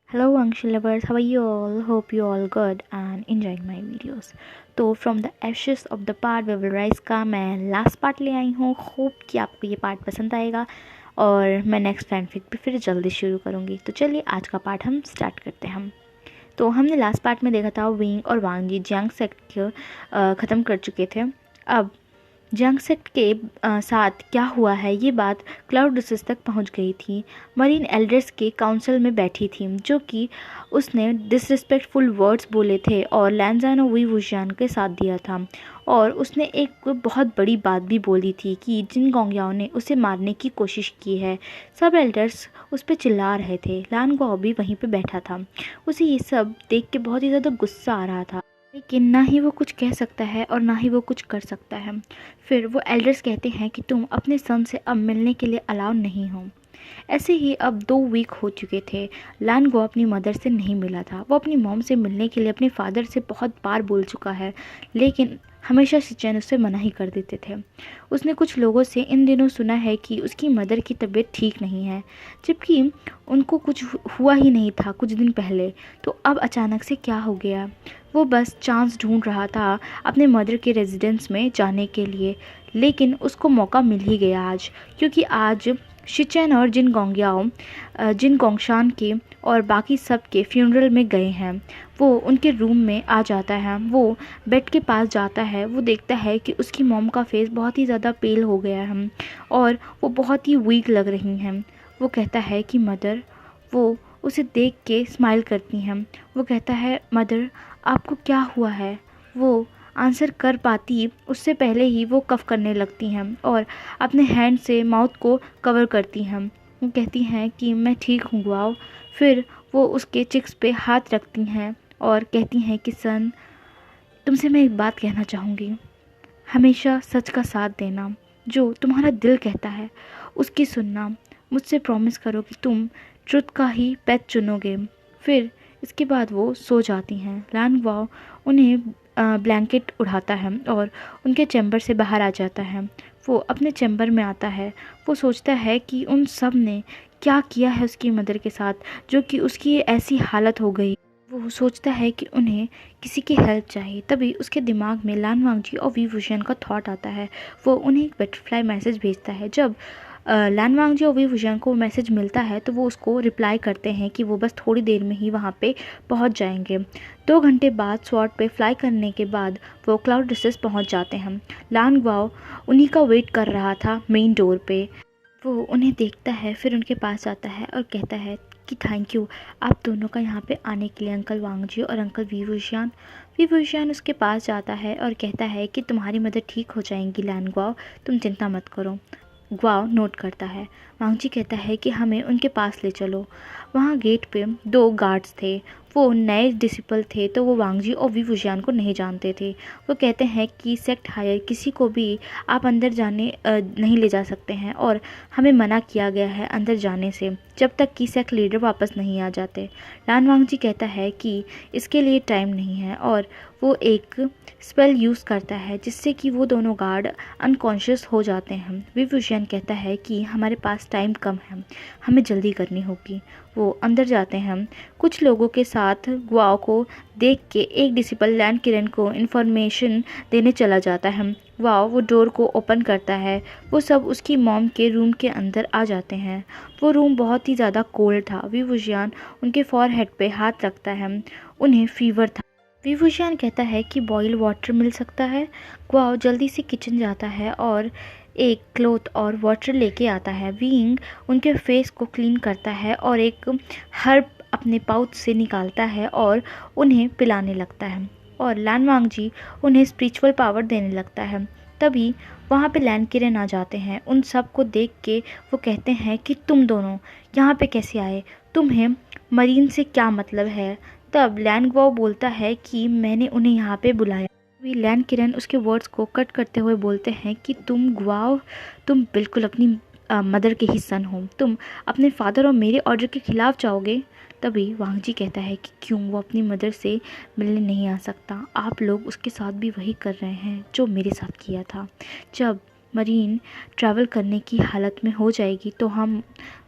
Hello Anshul lovers, how are you all? Hope you all good and enjoying my videos. तो from the ashes of the part we will rise का मैं last part ले आई हूँ। Hope कि आपको ये part पसंद आएगा और मैं नेक्स्ट फैनफिक भी फिर जल्दी शुरू करूँगी। तो चलिए आज का पार्ट हम स्टार्ट करते हैं। तो हमने लास्ट पार्ट में देखा था विंग और वांग जी जियांग सेक्ट ख़त्म कर चुके थे। अब जियांग सेक्ट के साथ क्या हुआ है ये बात क्लाउड रिसेस तक पहुंच गई थी। मरीन एल्डर्स के काउंसिल में बैठी थी जो कि उसने डिसरिस्पेक्टफुल वर्ड्स बोले थे और लैंजानो वी वुशियान के साथ दिया था। और उसने एक बहुत बड़ी बात भी बोली थी कि जिन गोंगयाओ ने उसे मारने की कोशिश की है। सब एल्डर्स उस पर चिल्ला रहे थे। लान गुआओ भी वहीं पे बैठा था। उसे ये सब देख के बहुत ही ज़्यादा गुस्सा आ रहा था, लेकिन ना ही वो कुछ कह सकता है और ना ही वो कुछ कर सकता है। फिर वो एल्डर्स कहते हैं कि तुम अपने सन से अब मिलने के लिए अलाउ नहीं हो। ऐसे ही अब 2 वीक हो चुके थे। लान गो अपनी मदर से नहीं मिला था। वो अपनी मॉम से मिलने के लिए अपने फादर से बहुत बार बोल चुका है, लेकिन हमेशा शिचेन उससे मना ही कर देते थे। उसने कुछ लोगों से इन दिनों सुना है कि उसकी मदर की तबीयत ठीक नहीं है, जबकि उनको कुछ हुआ ही नहीं था कुछ दिन पहले। तो अब अचानक से क्या हो गया? वो बस चांस ढूंढ रहा था अपने मदर के रेजिडेंस में जाने के लिए, लेकिन उसको मौका मिल ही गया आज, क्योंकि आज शिचेन और जिन गोंगशान के और बाकी सब के फ्यूनरल में गए हैं। वो उनके रूम में आ जाता है। वो बेड के पास जाता है। वो देखता है कि उसकी मॉम का फेस बहुत ही ज़्यादा पेल हो गया है और वो बहुत ही वीक लग रही हैं। वो कहता है कि मदर। वो उसे देख के स्माइल करती हैं। वो कहता है मदर आपको क्या हुआ है? वो आंसर कर पाती उससे पहले ही वो कफ करने लगती हैं और अपने हैंड से माउथ को कवर करती हैं। वो कहती हैं कि मैं ठीक हूँ गुआओ। फिर वो उसके चिक्स पे हाथ रखती हैं और कहती हैं कि सन, तुमसे मैं एक बात कहना चाहूँगी। हमेशा सच का साथ देना। जो तुम्हारा दिल कहता है उसकी सुनना। मुझसे प्रॉमिस करो कि तुम ट्रुथ का ही पैथ चुनोगे। फिर इसके बाद वो सो जाती हैं। लान वाओ उन्हें ब्लैंकेट उड़ाता है और उनके चैम्बर से बाहर आ जाता है। वो अपने चैम्बर में आता है। वो सोचता है कि उन सब ने क्या किया है उसकी मदर के साथ, जो कि उसकी ऐसी हालत हो गई। वो सोचता है कि उन्हें किसी की हेल्प चाहिए। तभी उसके दिमाग में लान वांगजी और वी वुशियन का थॉट आता है। वो उन्हें एक बटरफ्लाई मैसेज भेजता है। जब लान वांगजी और वी वुशियन को मैसेज मिलता है तो वो उसको रिप्लाई करते हैं कि वो बस थोड़ी देर में ही वहाँ पे पहुँच जाएंगे। 2 घंटे बाद स्वॉर्ड पे फ्लाई करने के बाद वो क्लाउड रिसेस पहुँच जाते हैं। लान ग्वाओ उन्हीं का वेट कर रहा था मेन डोर पे। वो उन्हें देखता है, फिर उनके पास जाता है और कहता है कि थैंक यू आप दोनों का यहाँ पे आने के लिए, अंकल वांगजी और अंकल वी वुशियान उसके पास जाता है और कहता है कि तुम्हारी मदद ठीक हो जाएंगी लान ग्वाओ, तुम चिंता मत करो। ग्वाओ नोट करता है। वांगजी कहता है कि हमें उनके पास ले चलो। वहाँ गेट पे 2 गार्ड्स थे। वो नए डिसिपल थे तो वो वांगजी और वी वुशियान को नहीं जानते थे। वो कहते हैं कि सेक्ट हायर किसी को भी आप अंदर जाने नहीं ले जा सकते हैं और हमें मना किया गया है अंदर जाने से जब तक कि सेक्ट लीडर वापस नहीं आ जाते। लान वांगजी कहता है कि इसके लिए टाइम नहीं है और वो एक स्पेल यूज़ करता है जिससे कि वो दोनों गार्ड अनकॉन्शियस हो जाते हैं। वी वुशियन कहता है कि हमारे पास टाइम कम है, हमें जल्दी करनी होगी। वो अंदर जाते हैं। कुछ लोगों के साथ गुआओ को देख के एक डिसिपल लैंड किरण को इन्फॉर्मेशन देने चला जाता है। वाओ वो डोर को ओपन करता है। वो सब उसकी मॉम के रूम के अंदर आ जाते हैं। वो रूम बहुत ही ज़्यादा कोल्ड था। वी वुशियन उनके फॉरहेड पे हाथ रखता है। उन्हें फीवर था। वी वुशियन कहता है कि बॉयल वाटर मिल सकता है। गुआओ जल्दी से किचन जाता है और एक क्लोथ और वाटर लेके आता है। विंग उनके फेस को क्लीन करता है और एक हर्ब अपने पाउच से निकालता है और उन्हें पिलाने लगता है और लान वांगजी उन्हें स्पिरिचुअल पावर देने लगता है। तभी वहाँ पे लैंड किरण आ जाते हैं। उन सब को देख के वो कहते हैं कि तुम दोनों यहाँ पे कैसे आए? तुम्हें मरीन से क्या मतलब है? तब लैंड ग्वाओ बोलता है कि मैंने उन्हें यहाँ पे बुलाया। वी लैंड किरण उसके वर्ड्स को कट करते हुए बोलते हैं कि तुम गुआओ, तुम बिल्कुल अपनी मदर के ही सन हो। तुम अपने फादर और मेरे ऑर्डर के खिलाफ जाओगे? तभी वांगजी कहता है कि क्यों वो अपनी मदर से मिलने नहीं आ सकता? आप लोग उसके साथ भी वही कर रहे हैं जो मेरे साथ किया था। जब मरीन ट्रैवल करने की हालत में हो जाएगी तो हम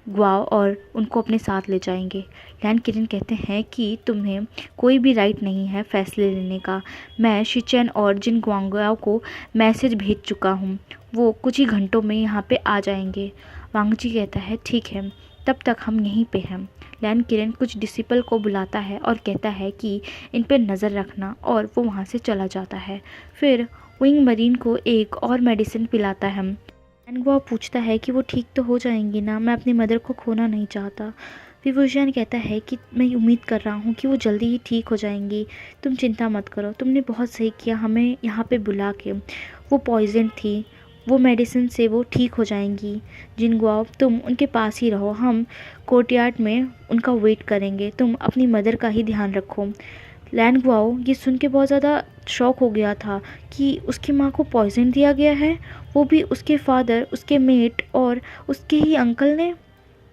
गुआओ और उनको अपने साथ ले जाएंगे। लैन किरण कहते हैं कि तुम्हें कोई भी राइट नहीं है फैसले लेने का। मैं शिचेन और जिन गुआंगुआओ को मैसेज भेज चुका हूँ, वो कुछ ही घंटों में यहाँ पे आ जाएंगे। वांग जी कहता है ठीक है, तब तक हम यहीं पे हैं। लैन किरण कुछ डिसिपल को बुलाता है और कहता है कि इन पर नज़र रखना, और वो वहाँ से चला जाता है। फिर विंग मरीन को एक और मेडिसिन पिलाता है। लैन गुआओ पूछता है कि वो ठीक तो हो जाएंगी ना, मैं अपनी मदर को खोना नहीं चाहता। विवुजियान कहता है कि मैं उम्मीद कर रहा हूँ कि वो जल्दी ही ठीक हो जाएंगी, तुम चिंता मत करो, तुमने बहुत सही किया हमें यहाँ पे बुला के। वो पॉइजन थी, वो मेडिसिन से वो ठीक हो जाएंगी। जिन गुआओ तुम उनके पास ही रहो, हम कोर्टयार्ड में उनका वेट करेंगे, तुम अपनी मदर का ही ध्यान रखो। लैन गुआओ ये सुन के बहुत ज़्यादा शॉक हो गया था कि उसकी माँ को पॉइजन दिया गया है, वो भी उसके फादर, उसके मेट और उसके ही अंकल ने।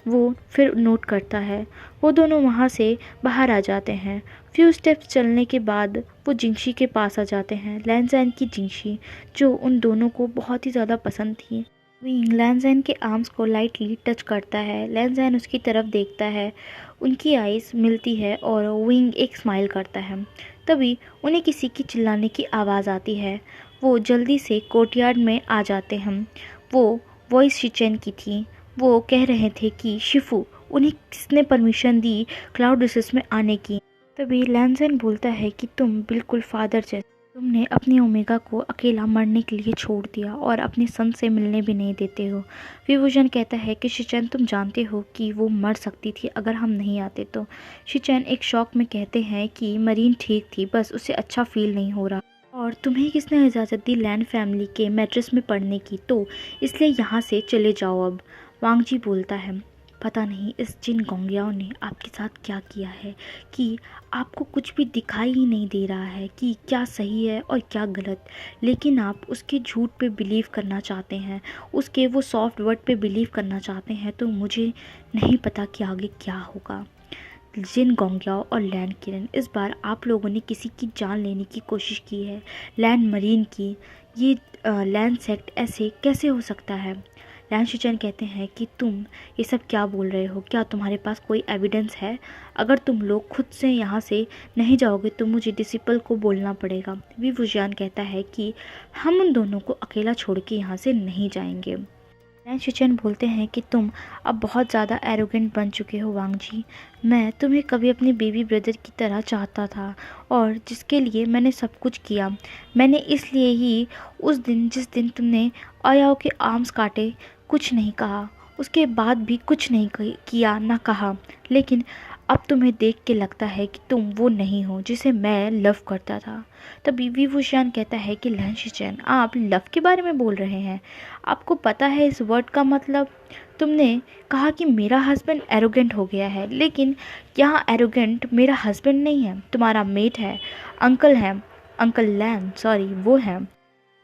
वो फिर नोट करता है। वो दोनों वहाँ से बाहर आ जाते हैं। फ्यू स्टेप्स चलने के बाद वो जिंगशी के पास आ जाते हैं, लैनजैन की जिंगशी, जो उन दोनों को बहुत ही ज़्यादा पसंद थी। विंग लैनजैन के आर्म्स को लाइटली टच करता है। लैनजैन उसकी तरफ देखता है, उनकी आइज़ मिलती है और विंग एक स्माइल करता है। तभी उन्हें किसी की चिल्लाने की आवाज़ आती है। वो जल्दी से कोर्टयार्ड में आ जाते हैं। वो वॉइस शिचेन की थी। वो कह रहे थे कि शिफू, उन्हें किसने परमिशन दी क्लाउड रिसर्च में आने की। तभी लैनजैन बोलता है कि तुम बिल्कुल फादर जैसे, तुमने अपनी ओमेगा को अकेला मरने के लिए छोड़ दिया और अपने सन से मिलने भी नहीं देते हो। विवुजन कहता है कि शिचेन, तुम जानते हो कि वो मर सकती थी अगर हम नहीं आते तो। शिचेन एक शौक में कहते हैं कि मरीन ठीक थी, बस उसे अच्छा फील नहीं हो रहा। और तुम्हें किसने इजाज़त दी लैन फैमिली के मैट्रेस में पढ़ने की, तो इसलिए यहाँ से चले जाओ अब। वांग जी बोलता है, पता नहीं इस जिन गोंगियाओं ने आपके साथ क्या किया है कि आपको कुछ भी दिखाई ही नहीं दे रहा है कि क्या सही है और क्या गलत, लेकिन आप उसके झूठ पे बिलीव करना चाहते हैं, उसके वो सॉफ्ट वर्ड पे बिलीव करना चाहते हैं। तो मुझे नहीं पता कि आगे क्या होगा। जिन गोंगियाओ और लैन किरण, इस बार आप लोगों ने किसी की जान लेने की कोशिश की है, लैन मरीन की। ये लैन सेक्ट ऐसे कैसे हो सकता है। लैन शिचेन कहते हैं कि तुम ये सब क्या बोल रहे हो, क्या तुम्हारे पास कोई एविडेंस है। अगर तुम लोग खुद से यहाँ से नहीं जाओगे तो मुझे डिसिपल को बोलना पड़ेगा। विवुजियान कहता है कि हम उन दोनों को अकेला छोड़ के यहाँ से नहीं जाएंगे। लैन शिचेन बोलते हैं कि तुम अब बहुत ज़्यादा एरोगेंट बन चुके हो वांग जी। मैं तुम्हें कभी अपने बेबी ब्रदर की तरह चाहता था और जिसके लिए मैंने सब कुछ किया। मैंने इसलिए ही उस दिन, जिस दिन तुमने आयाओ के आर्म्स काटे, कुछ नहीं कहा, उसके बाद भी कुछ नहीं किया ना कहा। लेकिन अब तुम्हें देख के लगता है कि तुम वो नहीं हो जिसे मैं लव करता था। तभी विवुशियान कहता है कि लैन शिचेन, आप लव के बारे में बोल रहे हैं, आपको पता है इस वर्ड का मतलब। तुमने कहा कि मेरा हस्बैंड एरोगेंट हो गया है, लेकिन यहाँ एरोगेंट मेरा हस्बैंड नहीं है, तुम्हारा मेट है, अंकल है, अंकल लैन, सॉरी वो है।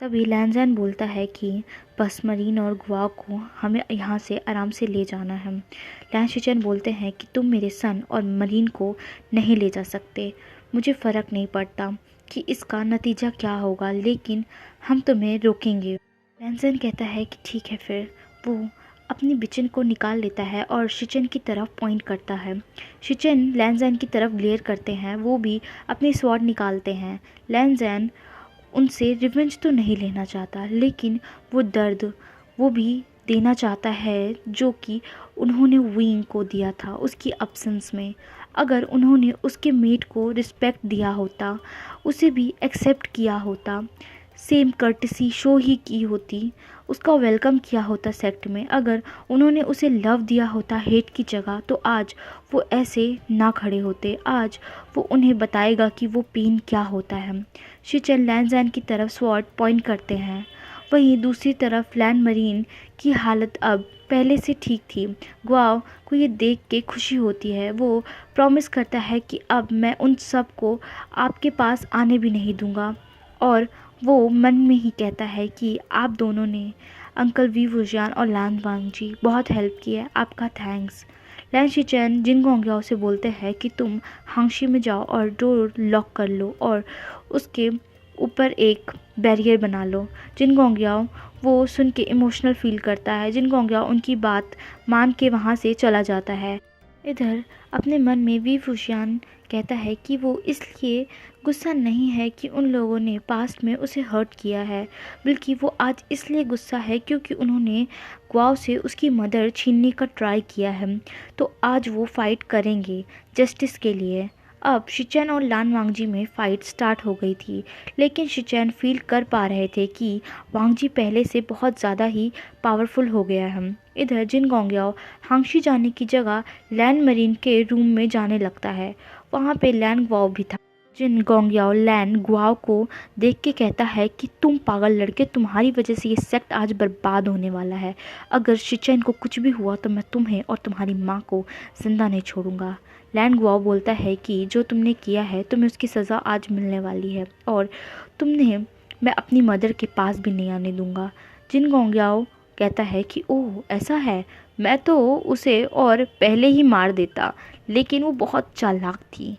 तभी लैनजैन बोलता है कि बस मरीन और गुआओ को हमें यहाँ से आराम से ले जाना है। लैन शिचेन बोलते हैं कि तुम मेरे सन और मरीन को नहीं ले जा सकते। मुझे फ़र्क नहीं पड़ता कि इसका नतीजा क्या होगा, लेकिन हम तुम्हें रोकेंगे। लैनजैन कहता है कि ठीक है। फिर वो अपनी बिचन को निकाल लेता है और शिचेन की तरफ पॉइंट करता है। शिचेन लैनजैन की तरफ ग्लेयर करते हैं, वो भी अपनी स्वॉर्ड निकालते हैं। लैनजैन उनसे रिवेंज तो नहीं लेना चाहता, लेकिन वो दर्द वो भी देना चाहता है जो कि उन्होंने विंग को दिया था उसकी अब्सेंस में। अगर उन्होंने उसके मेट को रिस्पेक्ट दिया होता, उसे भी एक्सेप्ट किया होता, सेम कर्टसी शो ही की होती, उसका वेलकम किया होता सेक्ट में, अगर उन्होंने उसे लव दिया होता हेट की जगह, तो आज वो ऐसे ना खड़े होते। आज वो उन्हें बताएगा कि वो पेन क्या होता है। शिचेन लैनजैन की तरफ स्वॉर्ड पॉइंट करते हैं। वहीं दूसरी तरफ लैन मरीन की हालत अब पहले से ठीक थी। गुआओ को ये देख के खुशी होती है। वो प्रॉमिस करता है कि अब मैं उन सब को आपके पास आने भी नहीं दूंगा, और वो मन में ही कहता है कि आप दोनों ने अंकल विवुजियान और लैन वांग जी बहुत हेल्प की है, आपका थैंक्स। लैन शिचेन जिन गोंगियाओ से बोलते हैं कि तुम हांगशी में जाओ और डोर लॉक कर लो और उसके ऊपर एक बैरियर बना लो। जिन गोंगियाओ वो सुन के इमोशनल फील करता है। जिन गोंगियाओ उनकी बात मान के वहाँ से चला जाता है। इधर अपने मन में वी फूशियान कहता है कि वो इसलिए गुस्सा नहीं है कि उन लोगों ने पास्ट में उसे हर्ट किया है, बल्कि वो आज इसलिए गुस्सा है क्योंकि उन्होंने ग्वाओ से उसकी मदर छीनने का ट्राई किया है। तो आज वो फाइट करेंगे जस्टिस के लिए। अब शिचेन और लान वांगजी में फ़ाइट स्टार्ट हो गई थी, लेकिन शिचेन फील कर पा रहे थे कि वांगजी पहले से बहुत ज़्यादा ही पावरफुल हो गया है। इधर जिन गोंगियाओ हांगशी जाने की जगह लैन मरीन के रूम में जाने लगता है। वहाँ पे लैन ग्वाओ भी था। जिन गोंगियाओ लैन ग्वाओ को देख के कहता है कि तुम पागल लड़के, तुम्हारी वजह से ये सेक्ट आज बर्बाद होने वाला है। अगर शिचेन को कुछ भी हुआ तो मैं तुम्हें और तुम्हारी माँ को जिंदा नहीं छोड़ूंगा। लैन ग्वाओ बोलता है कि जो तुमने किया है तुम्हें उसकी सज़ा आज मिलने वाली है और तुमने मैं अपनी मदर के पास भी नहीं आने दूंगा। जिन गोंगियाओ कहता है कि ओह ऐसा है, मैं तो उसे और पहले ही मार देता, लेकिन वो बहुत चालाक थी।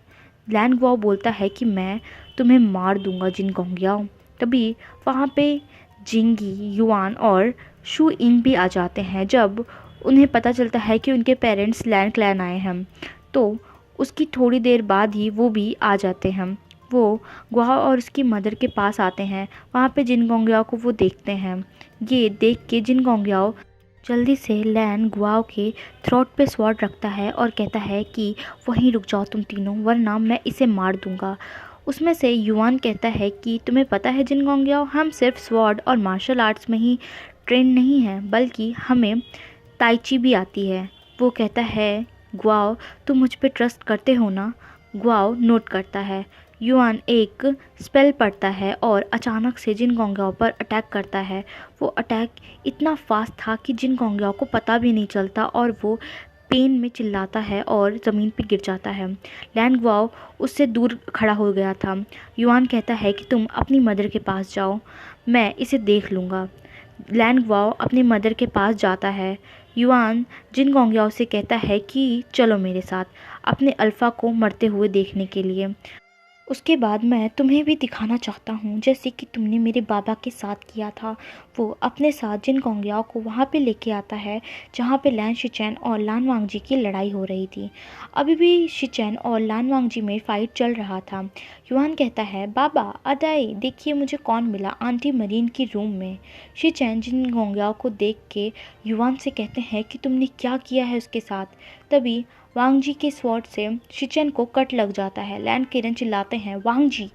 लैन ग्वाओ बोलता है कि मैं तुम्हें मार दूंगा जिन गोंगियाओ। तभी वहाँ पे जिंगी, युआन और शू इंग भी आ जाते हैं। जब उन्हें पता चलता है कि उनके पेरेंट्स लैन क्लैन आए हैं तो उसकी थोड़ी देर बाद ही वो भी आ जाते हैं। वो ग्वाओ और उसकी मदर के पास आते हैं। वहाँ पे जिन गोंगियाओ को वो देखते हैं। ये देख के जिन गोंगियाओ जल्दी से लैन ग्वाओ के थ्रोट पे स्वॉर्ड रखता है और कहता है कि वहीं रुक जाओ तुम तीनों, वरना मैं इसे मार दूंगा। उसमें से युआन कहता है कि तुम्हें पता है जिन गोंगियाओ, हम सिर्फ स्वॉर्ड और मार्शल आर्ट्स में ही ट्रेन नहीं हैं, बल्कि हमें ताइची भी आती है। वो कहता है ग्वाओ तुम मुझ पे ट्रस्ट करते हो ना। ग्वाओ नोट करता है। युआन एक स्पेल पढ़ता है और अचानक से जिन गोंगियाओ पर अटैक करता है। वो अटैक इतना फास्ट था कि जिन गोंगियाओ को पता भी नहीं चलता और वो पेन में चिल्लाता है और ज़मीन पे गिर जाता है। लैन ग्वाओ उससे दूर खड़ा हो गया था। युआन कहता है कि तुम अपनी मदर के पास जाओ, मैं इसे देख लूँगा। लैन ग्वाओ अपनी मदर के पास जाता है। युआन जिन गोंगियाओ से कहता है कि चलो मेरे साथ अपने अल्फ़ा को मरते हुए देखने के लिए। उसके बाद मैं तुम्हें भी दिखाना चाहता हूँ, जैसे कि तुमने मेरे बाबा के साथ किया था। वो अपने साथ जिन गोंगियाओ को वहाँ पे लेके आता है जहाँ पे लैन शिचेन और लान वांगजी की लड़ाई हो रही थी। अभी भी शिचेन और लान वांगजी में फ़ाइट चल रहा था। युआन कहता है बाबा अदाई देखिए मुझे कौन मिला आंटी मरीन की रूम में। शिचेन जिन गोंगियाओ को देख के युआन से कहते हैं कि तुमने क्या किया है उसके साथ। तभी वांगजी के स्वॉर्ड से शिचेन को कट लग जाता है। लैन किरण चिल्लाते हैं वांगजी।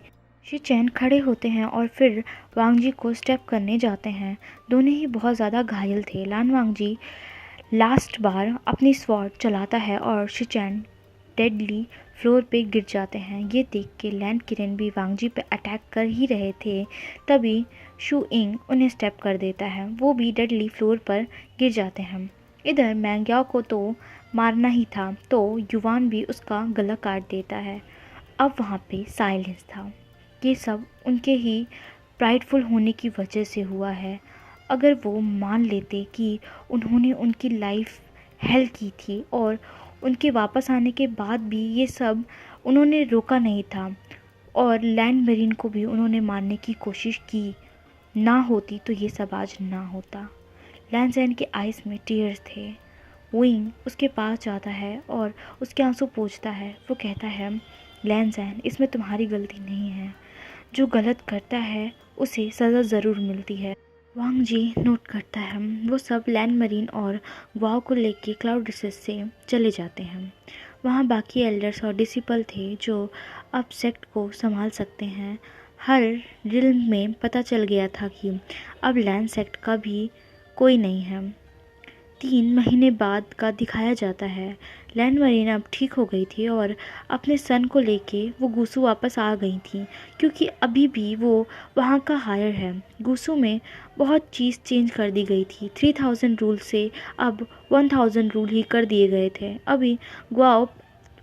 शिचेन खड़े होते हैं और फिर वांगजी को स्टेप करने जाते हैं। दोनों ही बहुत ज़्यादा घायल थे। लान वांगजी लास्ट बार अपनी स्वॉर्ड चलाता है और शिचेन डेडली फ्लोर पे गिर जाते हैं। ये देख के लैन किरण भी वांगजी पे अटैक कर ही रहे थे। तभी शू इंग उन्हें स्टेप कर देता है। वो भी डेडली फ्लोर पर गिर जाते हैं। इधर मैंग्याओ को तो मारना ही था तो युवान भी उसका गला काट देता है। अब वहाँ पे साइलेंस था। ये सब उनके ही प्राइडफुल होने की वजह से हुआ है। अगर वो मान लेते कि उन्होंने उनकी लाइफ हेल की थी और उनके वापस आने के बाद भी ये सब उन्होंने रोका नहीं था और लैंड मरीन को भी उन्होंने मारने की कोशिश की ना होती तो ये सब आज ना होता। लैंसैन के आइज़ में टीयर्स थे। विंग उसके पास जाता है और उसके आंसू पोंछता है। वो कहता है लैंसैन इसमें तुम्हारी गलती नहीं है, जो गलत करता है उसे सज़ा ज़रूर मिलती है। वांग जी नोट करता है। वो सब लैंड मरीन और ग्वाओ को लेके क्लाउड रिसेस से चले जाते हैं। वहाँ बाकी एल्डर्स और डिसिपल थे जो अब सेक्ट को संभाल सकते हैं। हर रिल्म में पता चल गया था कि अब लैंड सेक्ट का भी कोई नहीं है। 3 महीने बाद का दिखाया जाता है। लैंड मरीन अब ठीक हो गई थी और अपने सन को लेके वो गूसू वापस आ गई थी, क्योंकि अभी भी वो वहाँ का हायर है। गूसू में बहुत चीज़ चेंज कर दी गई थी। 3000 रूल से अब 1000 रूल ही कर दिए गए थे। अभी ग्वाओ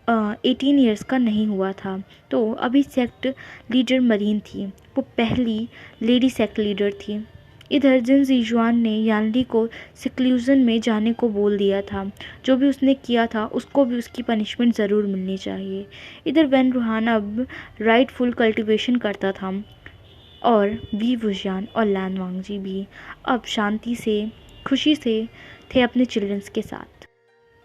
18 ईयर्स का नहीं हुआ था, तो अभी सेक्ट लीडर मरीन थी। वो पहली लेडी सेक्ट लीडर थी। इधर जिन जीजुआन ने यानली को सिक्लूजन में जाने को बोल दिया था। जो भी उसने किया था उसको भी उसकी पनिशमेंट ज़रूर मिलनी चाहिए। इधर वैन रूहान अब राइटफुल कल्टीवेशन करता था। और वी वुशियान और लैन वांगजी भी अब शांति से, खुशी से थे अपने चिल्ड्रंस के साथ।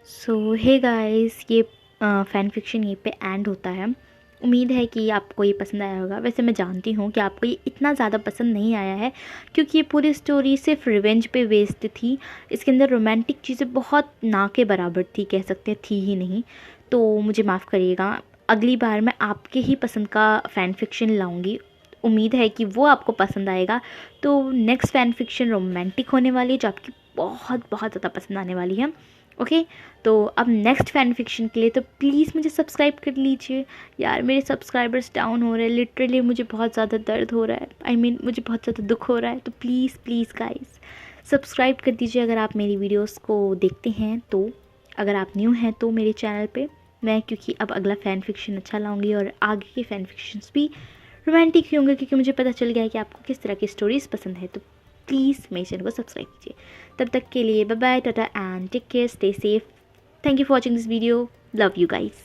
सो हे गाइस, ये फ़ैन फिक्शन यहीं पे एंड होता है। उम्मीद है कि आपको ये पसंद आया होगा। वैसे मैं जानती हूँ कि आपको ये इतना ज़्यादा पसंद नहीं आया है, क्योंकि ये पूरी स्टोरी सिर्फ रिवेंज पे बेस्ड थी। इसके अंदर रोमांटिक चीज़ें बहुत ना के बराबर थी, कह सकते हैं थी ही नहीं। तो मुझे माफ़ करिएगा, अगली बार मैं आपके ही पसंद का फ़ैन फिक्शन लाऊंगी। उम्मीद है कि वो आपको पसंद आएगा। तो नेक्स्ट फ़ैन फिक्शन रोमांटिक होने वाली है, जो आपकी बहुत बहुत ज़्यादा पसंद आने वाली है। ओके, तो अब नेक्स्ट फ़ैन फिक्शन के लिए तो प्लीज़ मुझे सब्सक्राइब कर लीजिए। यार मेरे सब्सक्राइबर्स डाउन हो रहे हैं, लिटरली मुझे बहुत ज़्यादा दर्द हो रहा है, मुझे बहुत ज़्यादा दुख हो रहा है। तो प्लीज़ प्लीज़ गाइस सब्सक्राइब कर दीजिए अगर आप मेरी वीडियोस को देखते हैं तो। अगर आप न्यू हैं तो मेरे चैनल पे मैं, क्योंकि अब अगला फ़ैन फिक्शन अच्छा लाऊंगी और आगे के फ़ैन फिक्शंस भी रोमांटिक ही होंगे, क्योंकि मुझे पता चल गया है कि आपको किस तरह की स्टोरीज़ पसंद है। तो प्लीज़ मेरे चैनल को सब्सक्राइब कीजिए। तब तक के लिए bye bye, tata and take care, stay safe. Thank you for watching this video. Love you guys.